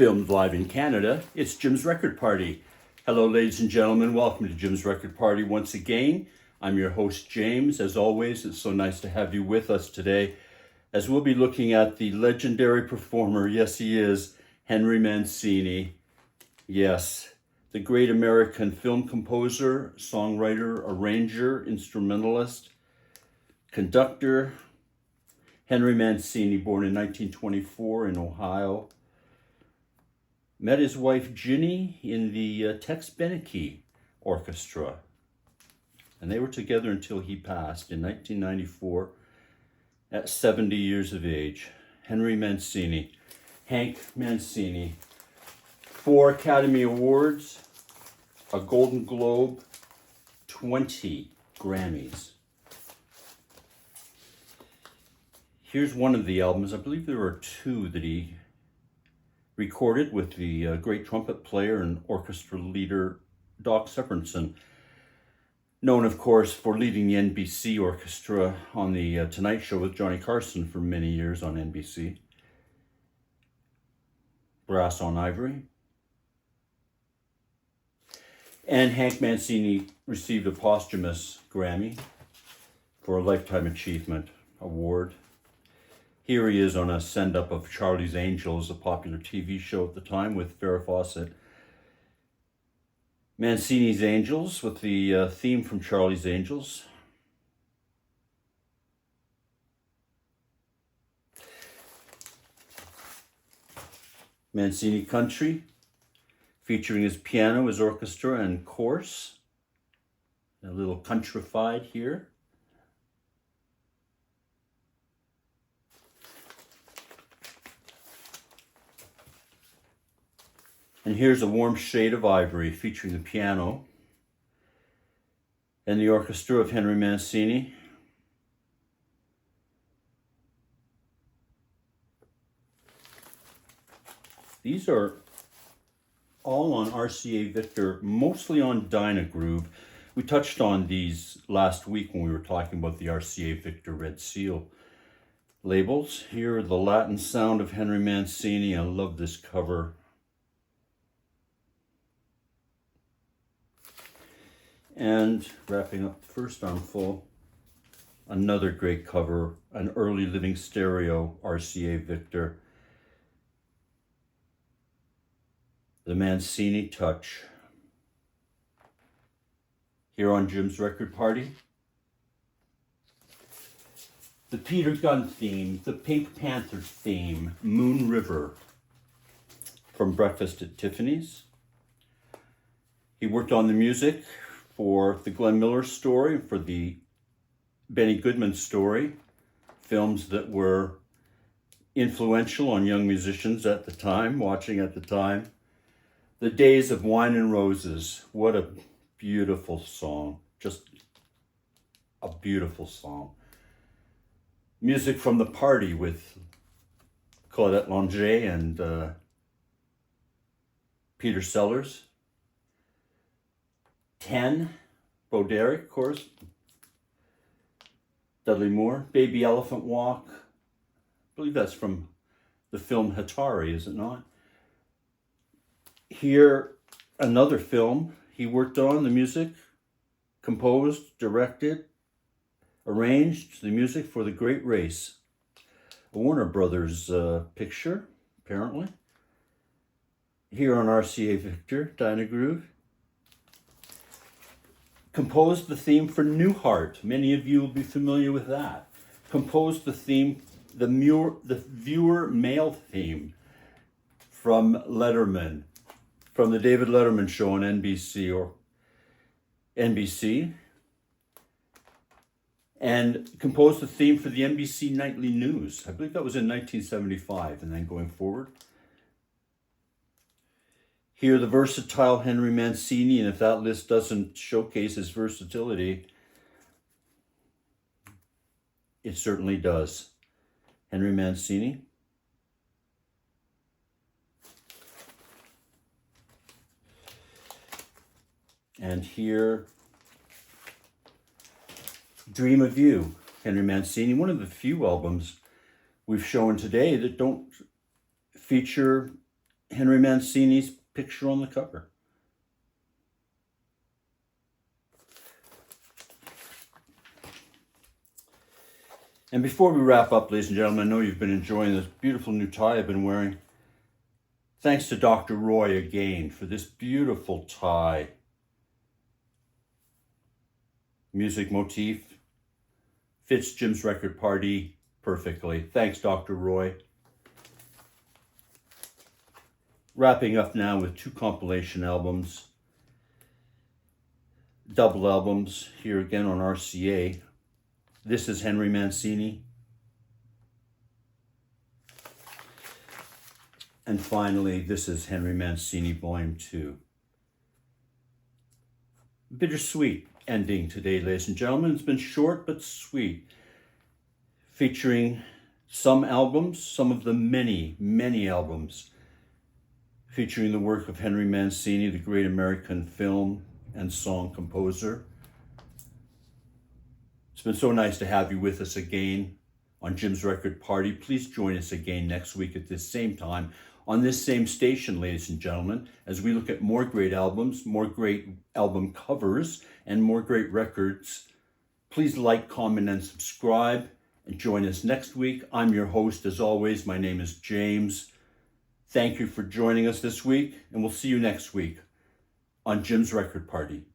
Filmed live in Canada, it's Jim's Record Party. Hello, ladies and gentlemen. Welcome to Jim's Record Party once again. I'm your host, James. As always, it's so nice to have you with us today as we'll be looking at the legendary performer, yes, he is, Henry Mancini. Yes, the great American film composer, songwriter, arranger, instrumentalist, conductor. Henry Mancini, born in 1924 in Ohio. Met his wife Ginny in the Tex Beneke Orchestra. And they were together until he passed in 1994 at 70 years of age. Henry Mancini, Hank Mancini. 4 Academy Awards, a Golden Globe, 20 Grammys. Here's one of the albums. I believe there are 2 that he recorded with the great trumpet player and orchestra leader Doc Severinsen, known, of course, for leading the NBC orchestra on the Tonight Show with Johnny Carson for many years on NBC. Brass on Ivory. And Hank Mancini received a posthumous Grammy for a Lifetime Achievement Award. Here he is on a send-up of Charlie's Angels, a popular TV show at the time with Farrah Fawcett. Mancini's Angels with the theme from Charlie's Angels. Mancini Country, featuring his piano, his orchestra, and chorus. A little countrified here. And here's A Warm Shade of Ivory, featuring the piano and the orchestra of Henry Mancini. These are all on RCA Victor, mostly on Dynagroove. We touched on these last week when we were talking about the RCA Victor Red Seal labels. Here are The Latin Sound of Henry Mancini. I love this cover. And wrapping up the first armful, another great cover, an early living stereo RCA Victor. The Mancini Touch. Here on Jim's Record Party. The Peter Gunn theme, the Pink Panther theme, Moon River from Breakfast at Tiffany's. He worked on the music for the Glenn Miller story, for the Benny Goodman story, films that were influential on young musicians at the time, watching at the time. The Days of Wine and Roses, what a beautiful song, just a beautiful song. Music from The Party with Claudette Longet and Peter Sellers. 10, Bo Derek, of course. Dudley Moore, Baby Elephant Walk. I believe that's from the film Hatari, is it not? Here, another film he worked on, the music, composed, directed, arranged the music for The Great Race. A Warner Brothers picture, apparently. Here on RCA Victor, Dynagroove. Composed the theme for Newhart. Many of you will be familiar with that. Composed the theme, the viewer mail theme from Letterman, from the David Letterman show on NBC or NBC. And composed the theme for the NBC Nightly News. I believe that was in 1975 and then going forward. Here, the versatile Henry Mancini, and if that list doesn't showcase his versatility, it certainly does. Henry Mancini. And here, Dream of You, Henry Mancini, one of the few albums we've shown today that don't feature Henry Mancini's picture on the cover. And before we wrap up, ladies and gentlemen, I know you've been enjoying this beautiful new tie I've been wearing. Thanks to Dr. Roy again for this beautiful tie. Music motif fits Jim's Record Party perfectly. Thanks, Dr. Roy. Wrapping up now with 2 compilation albums. Double albums here again on RCA. This is Henry Mancini. And finally, this is Henry Mancini Volume 2. Bittersweet ending today, ladies and gentlemen. It's been short but sweet. Featuring some albums, some of the many, many albums featuring the work of Henry Mancini, the great American film and song composer. It's been so nice to have you with us again on Jim's Record Party. Please join us again next week at this same time on this same station, ladies and gentlemen, as we look at more great albums, more great album covers, and more great records. Please like, comment, and subscribe, and join us next week. I'm your host, as always. My name is James. Thank you for joining us this week, and we'll see you next week on Jim's Record Party.